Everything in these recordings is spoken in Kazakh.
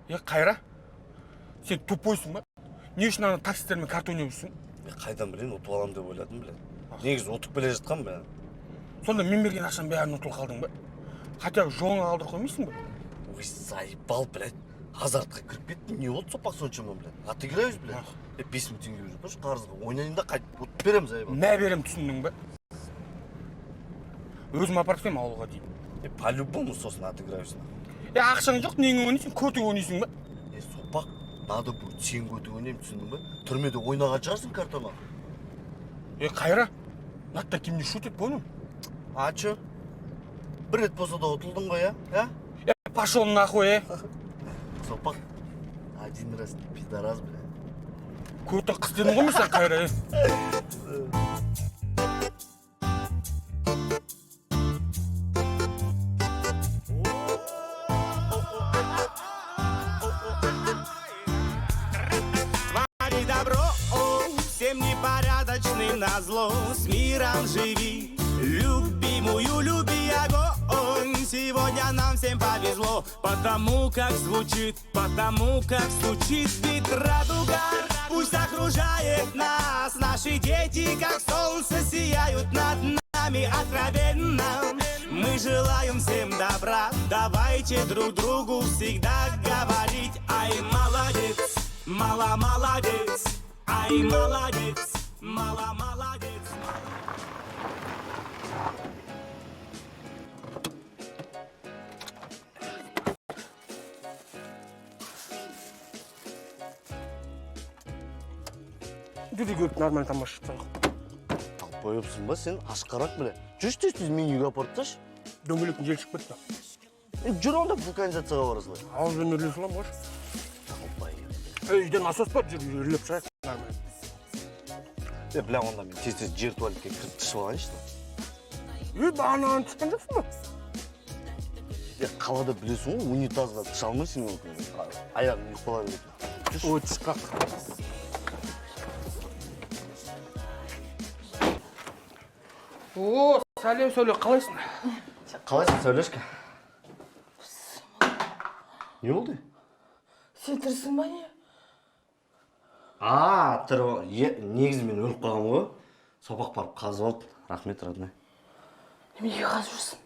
Қайра? Сен тупойсың ба? Не үшін ана таксистермен карта ойнап жүрсің? Қайдан білейін, ұтып алам деп ойладым біле. Негізі ұтып келе жатқан бе? Сонда мен берген ақшаның бәрін ұтылып қалдың ба? Хотя бы жолыңа алдырып қоймайсың ба? Ой, заебал, блядь. Азартқа кіріп кеттім, не болды сопақ соншама, блядь? Отыграюсь, блядь. 5 мың теңге беріп тұршы қарызға. Ойнайын да қайтып ұтып берем, заебал. Мә берем, түсіндің ба? Өзім апарып келем ауылға дейін. По-любому сосын отыграюсь. Ақшаң жоқ, неңе ойнайсың, көтің ойнайсың ба? Сопақ, надо будет сен көтің ойнайым, түсіндің ба? Түрмеде ойнаған шығарсың картама. Қайра? Надо кемне шутит, понял? А чё? Бір рет болса да ұтылдың ғой, а? Пошел нахуй, Сопақ, один раз пидорас, бля. Көтің қыз дедің ғой мен сен, Қайра, Твори добро, всем непорядочным назло. С миром живи, любимую люби огонь. Сегодня нам всем повезло, потому как звучит, потому как стучит бит радуга. Пусть окружает нас, наши дети, как солнце, сияют над нами откровенно. Мы желаем всем добра, давайте друг другу всегда говорить: ай, молодец, мало молодец, ай, молодец, мало молодец. Дүрі көріп нормально тамаша шығып. Алып қойыпсың ба сен, ашқарақ біле. Жүрші тез мен үйге апарып тасташы. Дөңгелектің жел шығып кетті. Жүр онда вулканизацияға барасың. Ауызбен үрлей салам ғой. Үйден насос бар, жүр үрлеп шығайық. Нормально. Бля, онда мен тез-тез жер туалетке кіріп түсіп алайыншы. Бағанаған түскен жоқсың ба? Қалада білесің ғой, унитазға түс алмайсың мүмкін. Аяғын ұйықтала береді. Ой, түс қақ. О, сәлем сөйле, қалайсың? Қалайсың, Сәулешка? Не болды? Сен тірісің ба не? Негізі мен өліп қалғам ғой. Сопақ барып қазып алды. Рахмет, родной. Неге қазып жүрсің?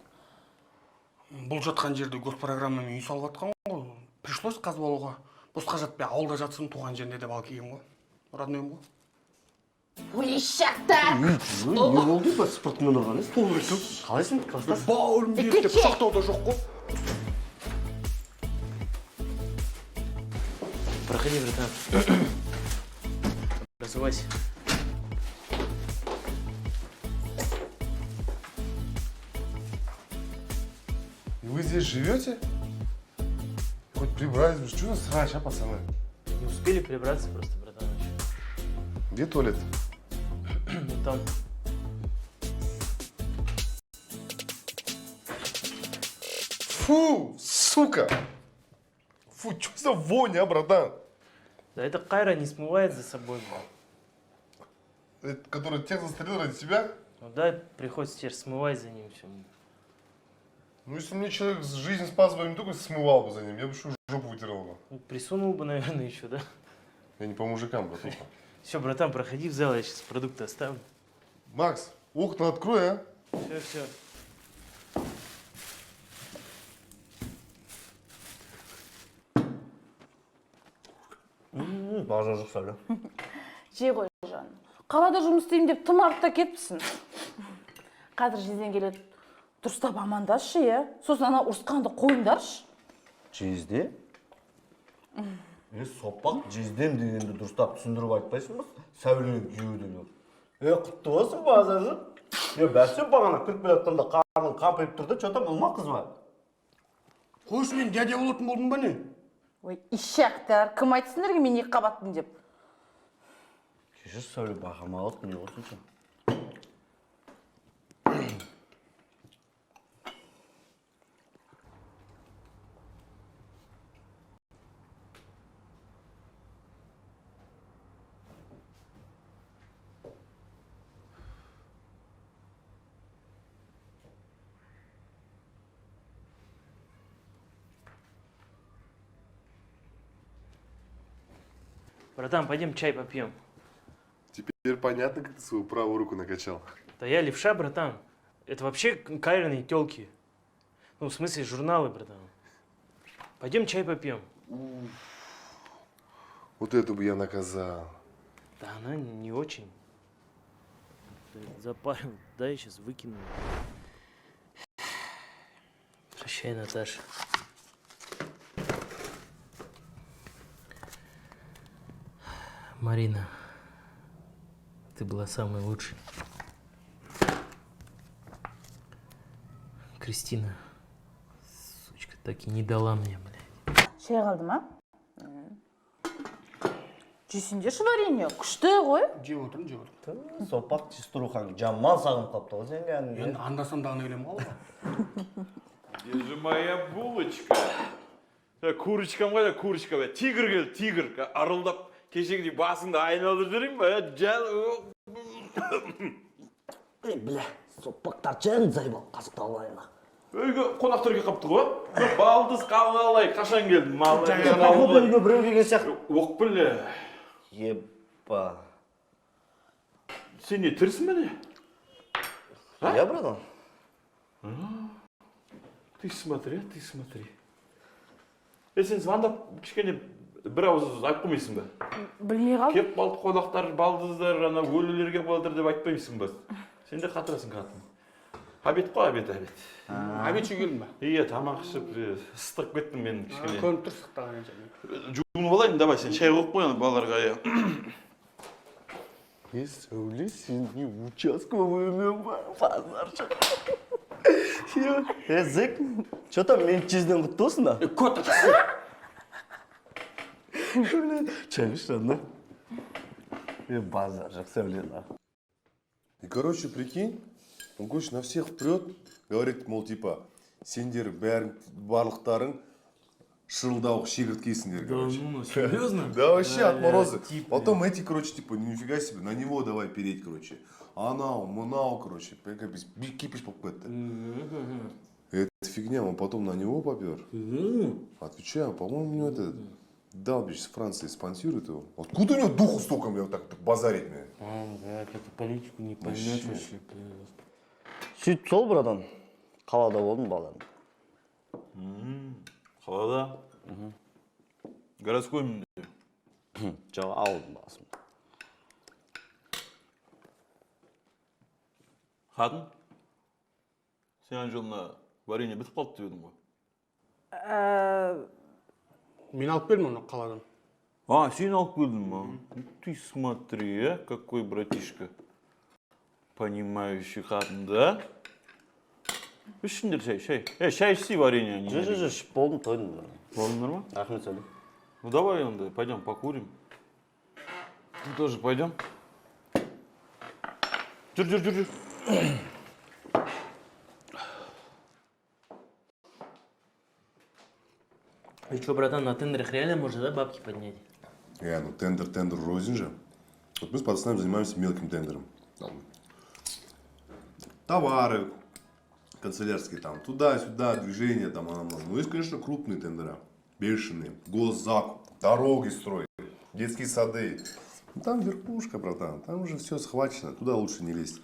Бұл жатқан жерде госпрограммамен үй салып атқан ғой. Пришлось қазып алуға. Босқа жатпай, ауылда жатсын, туған жерінде деп алып келгем ғой. Роднойым ғой. Өлешектер! Не болды ба спортмен ұрған ес? Қалайсың, класстас? Бауырым деп пышақтау да жоқ қой. Проходи, братан. Разувайся. Вы здесь живете? Хоть прибрать, что за срач, а, пацаны? Не успели прибраться просто, братан. Где туалет? Вот там. Фу, сука! Фу, что за вонь, а, братан? Да это Кайра не смывает за собой, блин. Это, который тех застрелил ради себя? Ну да, приходится теперь смывать за ним все. Ну, если мне человек жизнь спас бы, не только смывал бы за ним, я бы еще жопу вытирал бы. Ну, присунул бы, наверное, еще, да? Я не по мужикам, братуха. Все, братан, проходи в зал, я сейчас продукты оставлю. Макс, окна открой, а? Все. Бажа жоқ, Сәуле. Жей ғой, жаным. Қалада жұмыс істеймін деп тым артта кетіпсің. Қазір жезден келеді. Дұрыстап амандасшы, е? Сосын ана ұрысқанды қойындаршы. Жезде? Сопақ, жездем дегенді дұрыстап түсіндіріп айтпайсың ба? Сәуленің күйеудің ел. Құтты болсын базажы. Бәсен бағана кіріп келаттанда қарның қампайып тұрды, что-то ұлма қыз ба? Қойшы, мен дядя болатын болдың ба не? Ой, ишақтар, кім айтсыңдерге мен екі қабаттым деп? Кешір, Сәуле, бағама алып, не болсыншы? Братан, пойдем чай попьем. Теперь понятно, как ты свою правую руку накачал. Да я левша, братан. Это вообще кайренные тёлки. Ну, в смысле, журналы, братан. Пойдем чай попьем. Вот эту бы я наказал. Да она не очень. Да, запарил. Да, я сейчас выкину. Прощай, Наташа. Марина, ты была самой лучшей. Кристина, сучка, так и не дала мне, блядь. Шай қалды ма? Жесеңдерші варенье, күшті ғой. жеп отырмын. Сопақ чистырухан жаман сағынып қалыпты ғой сен кәдімгі. Енді анда-санда аны ойлаймын ғой. Где же моя булочка? Курочкам қайда, курочка бе? Тигр келді, тигр. Арылдап, кешегідей басыңды айналдырып жіберейін бе? Ей, біле, сопақтар жән зайбал қасықты алайына. Өйге қонақтар келіп қапты ғой. Балдыз қалғалай, қашан келдің? Папа бөлігі біреу келген сияқты. Оқ біле. Епа. Сен не, тірісің бе не? Я, братан? Ты смотри, ты смотри. Сен звондап кішкене бір ауыз айтып қоймайсың ба? Білмей қалдым. Кеп қалды қонақтар, балдыздар, ана өлілер кеп қалдыр деп айтпаймысың ба? Сен де қатырасың қатын. Обед қой, обед. Обед жеу келдім ба? Иә, тамақ ішіп, ыстырып кеттім мен кішкене. Көрініп тұр сықтаған енді. Жуынып алайын, давай, сен шай қойып қой ана балаларға. Сәуле, сен не участковыймен ба? Базаршы. Зек, что там мен чизден құтты болсын да? Көт Чай ішті, да? Базар жоқ Сәуле, да. И, короче, прикинь, он, короче, на всех прет, говорит, мол, типа, сендер барлықтарың шырылдауық шегірткейсіңдер, короче. Ну, серьезно? Да, вообще, отморозы. типа. Потом эти, короче, типа, нифига себе, на него давай переть, короче. Анау, мынау, короче, кипиш болып кетті. Эта фигня, он потом на него попер. Отвечаю, по-моему, у него этот Далбич с Франции спонсирует его. Откуда у него духу столько, мне вот так базарить мне? Эту политику не поймешь вообще. Сөйтіп сол, братан, қалада болдым балам. Қалада? Городской мүнде? Жоқ, ауылдың басым. Қатын? Сен ана жолына варенье бітіп қалды деп едің ғой. Мен алып келдім оны қаладан. А, сен алып келдің ба? Ты смотри, какой братишка. Понимающий қатын, да? Ішіңдер шай. Шай ішсей варенье. Жоқ, ішіп болдым, тойдым. Болдыңдар ма? Рахмет Сәуле. Ну давай, онда, пойдем покурим. Ты тоже пойдем. Жүр. И что, братан, на тендерах реально можно, да, бабки поднять? Ну тендер рознь же. Вот мы с пацанами занимаемся мелким тендером. Там, товары канцелярские, там, туда-сюда, движения, там, ну, есть, конечно, крупные тендера, бешеные, госзакуп, дороги строить, детские сады. Ну, там верхушка, братан, там уже все схвачено, туда лучше не лезть.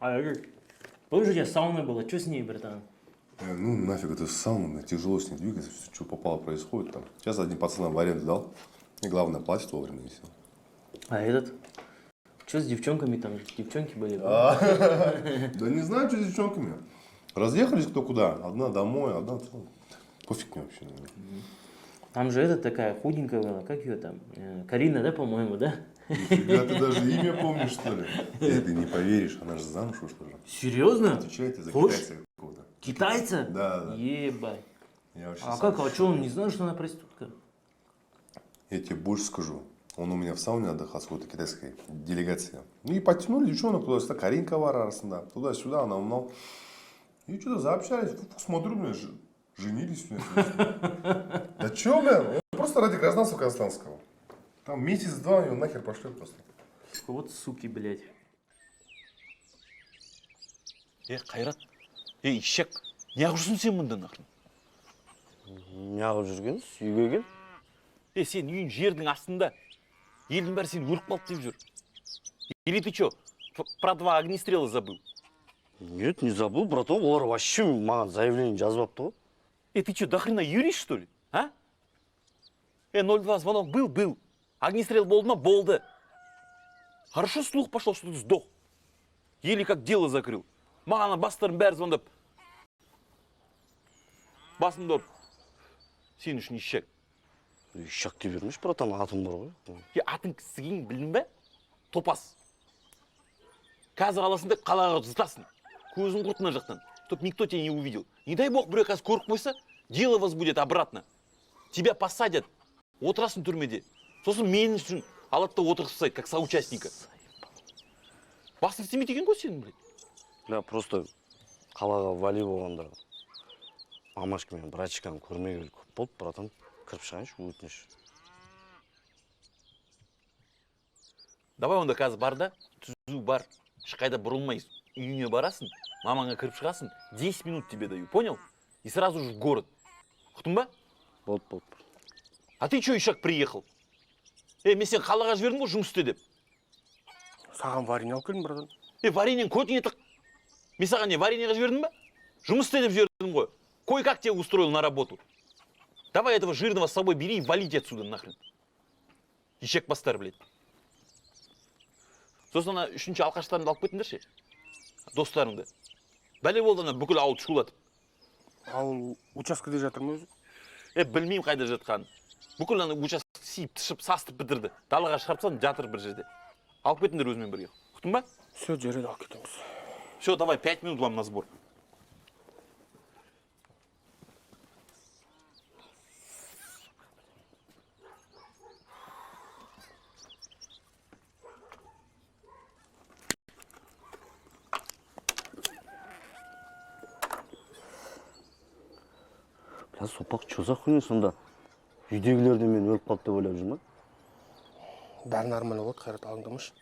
А помнишь, у тебя сауна была? Что с ней, братан? Ну, нафиг это сауна, мне тяжело с ней двигаться, что попало происходит там. Сейчас одним пацанам в аренду дал, и главное, платит вовремя и все. А этот? Что с девчонками там? Девчонки были? Да не знаю, что с девчонками. Разъехались кто куда, одна домой, одна... Пофиг мне вообще, наверное. Там же эта такая худенькая была, как ее там? Карина, да, по-моему, да? Нифига, ты даже имя помнишь, что ли? Ты не поверишь, она же замуж вышла же. Серьезно? Отвечает за Хочешь? китайца какого-то. Китайца? Да. Ебать. Я вообще А сам как? А что, он не знал, что она проститутка? Я тебе больше скажу. Он у меня в сауне отдыхал с какой-то китайской делегацией. Ну и подтянули девчонок туда-сюда, Каринка var arasında. Туда-сюда, она умнал. И что-то заобщались. Смотрю, блин, женились. Да чё, блин? Он просто ради гражданства казахстанского. Там месяц-два его нахер пошлет просто. Вот суки, блядь. Қайрат, ишек, неғып жүрсің сен мұнда нақын? Неғып жүргенсіз, үйге кел. Сен үйің жердің астында. Елдің бәрі сені өліп қалды деп жүр. Или ты что, про 2 огнестрела забыл? Нет, не забыл, братан. Олар вообще маған заявление жазбапты ғой. Ты что, до хрена юрист, что ли? А? 02 звонок был. Огнестрел болды ма? Болды. Хорошо слух пошел, что ты сдох. Еле как дело закрыл. Маған бастарын бәрі звондап. Басымды ұрып. Сен үшін ишек. Ишак дей бермеш, братан, атым бар ғой. Атың кісігің білдің бе? Топас. Қазір қаласында қалаға зытасың. Көзің құртына жақтан. Чтоб никто тебя не увидел. Не дай бог, біреу қазір көріп қойса, дело возбудят обратно. Тебя посадят. Отырасың түрмеде. Сосын менің үшін алады да отырғызып тастайды, как соучастника. Басың істемейді екен ғой сенің, блядь. Я просто қалаға вали болғанда мамашка мен братчиканы көрмегелі көп болды, братан. Кіріп шығайыншы, өтініш. Давай онда қазір бар да, түзу бар. Ешқайда бұрылмай үйіне барасың, мамаңа кіріп шығасың, 10 минут тебе даю, понял? И сразу же в город. Ұқтың ба? Болды. А ты что, ишак приехал? Мен сен қалаға жібердім ғой жұмыс істе деп. Саған варенье алып келдім, братан. Вареньең көтіңе тық. Мен саған не вареньеға жібердім ба? Жұмыс істе деп жібердім ғой. Кое-как тебя устроил на работу. Давай этого жирного с собой бери и валите отсюда нахрен. Ишек бастар, блядь. Сосын ана үшінші алқаштарыңды алып кетіңдерші. Достарыңды. Бәле болды ана бүкіл ауыл шулатып. Ауыл учаскеде жатыр ма өзі? Білмеймін қайда жатқанын. Бүкіл ана участок сиіп, тышып, састып бітірді. Далаға шығарыпсан, жатыр бір жерде. Алып кетіңдер өзімен бірге. Ұқтың ба? Все, жарайды, алып кетеміз. Все, давай, 5 минут вам на сбор. Бля, сопақ, чё за хуйня сонда? Үйдегілер де мен өліп қалды деп ойлап жүр ма? Бәрі нормально болады, қайрат алыңдамашы.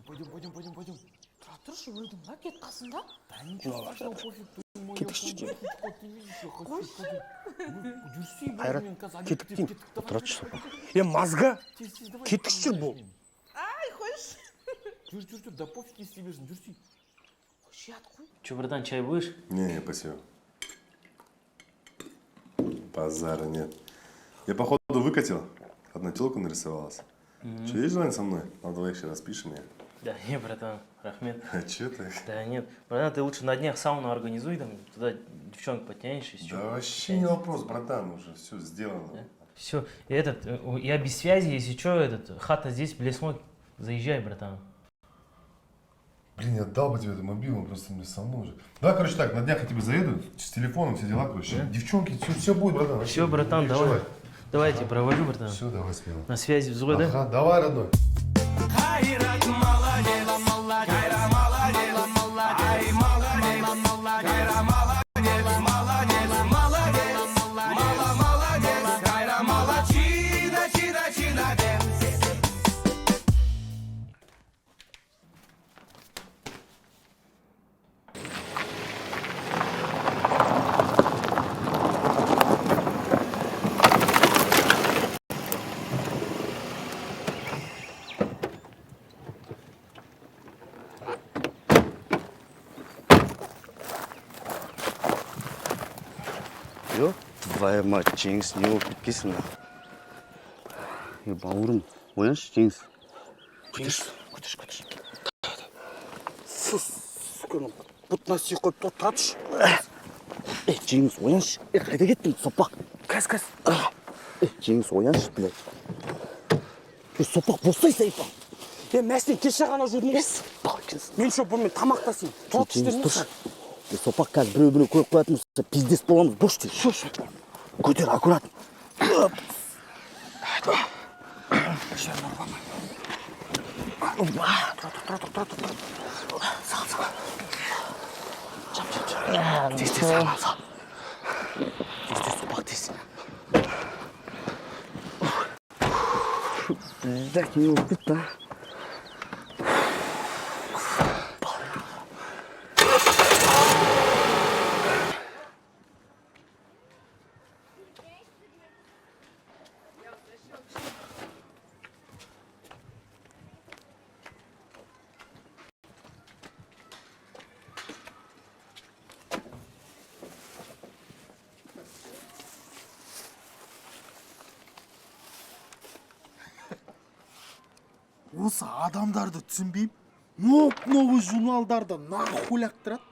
Пойдем. Тұра тұршы, өлдің ба, кет қасында? Қайрат, кеттік деймін. Отыратшы сопақ. Мазга, кеттік жүр бұл. Ай, қойшы. Жүр, да пофиг, если берсің, жүрсей. Жият қой. Че, братан, чай будешь? Не, спасибо. Базара нет. Я, походу, выкатил. Одна телка нарисовалась. Че, есть желание со мной? На двоих сейчас распишем меня. Да не, братан, рахмет. А че ты? Да нет, братан, ты лучше на днях сауну организуй, там, туда девчонок подтянешь и все. Да вообще не вопрос, братан, уже все сделано. Все, я без связи, если что, хата здесь, Блесмой, заезжай, братан. Блин, я дал бы тебе эту мобилу, просто мне со мной уже. Да, короче, так, на днях я тебе заеду, с телефоном, все дела, короче. Да? Девчонки, все будет, братан. Все, братан, давай. Давай, я тебя провожу, братан. Все, давай смело. На связи взлой, да? Ага, давай, родной. Кайрат молодец, Кайра молодец, ай молодец, Кайра молодец, молодец, Кайра молодчина, чина, Ё, твоя мать, Жеңіс, не болып кеткесің да? Бауырым, ояншы, Жеңіс. Көтеш. Сүкенім, бұтына сүй қойып тұратшы. Жеңіс, ояншы. Қайда кеттің, сопақ? Кәс. Жеңіс, ояншы, блядь. Сопақ, бостай сайпа. Мәсен кеше ғана жүрдің кес. Мен шо бұнымен тамақтасың. Тұрат Жеңіс, сопақ қазір біреу көріп қоятын болса, пиздес боламыз, бош дейін. Шо. Көтер, аккурат. Тұра. Сал. Тез, сал. Тез, сопақ, тез. Блядь, не болып кетті, а? осы адамдарды түсінбеймін. Новый журналдарды нахуй лақтырады.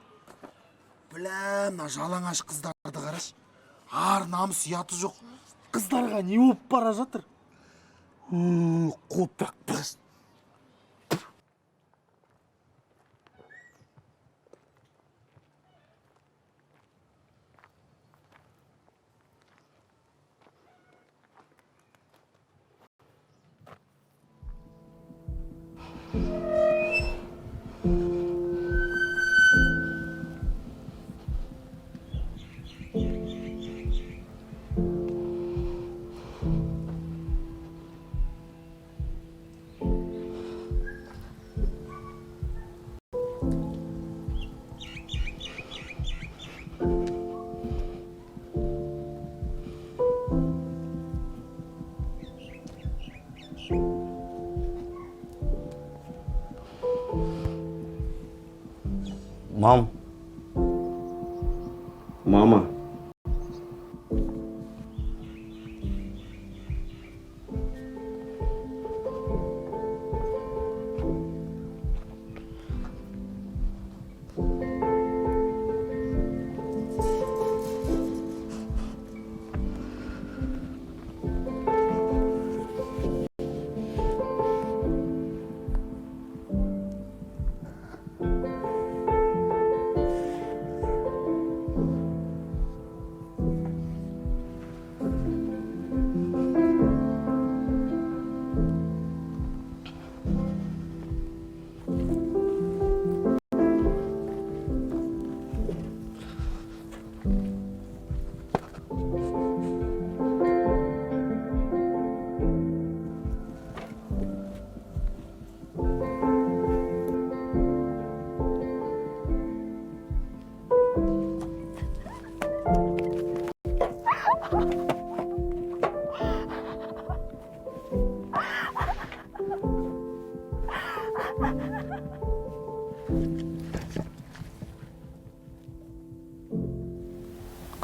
Біләм, мына жалаңаш қыздарды қараш. Ар намыс ұяты жоқ. Қыздарға не болып бара жатыр? Қотақ біз. Мама.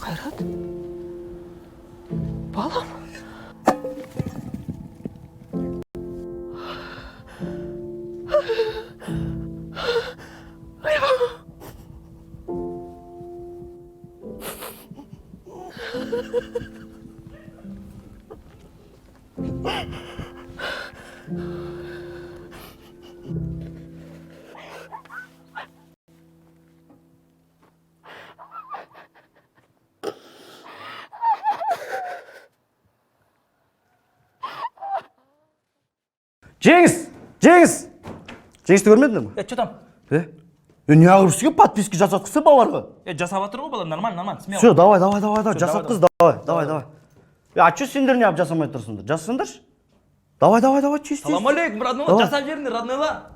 Қайрат? Балам? Жеңісті көрмедің бе? Что там? Не қылып сізге подписка жасатқысы баларға? Жасап жатыр ғой балам, нормально, смело. Все, давай, жасатқыз, давай. А что сендер не жасамай тұрсыңдар? Жасасыңдаршы. Давай, чистый. Салам алейкум, родной, жасап жеріңдер, роднойлар.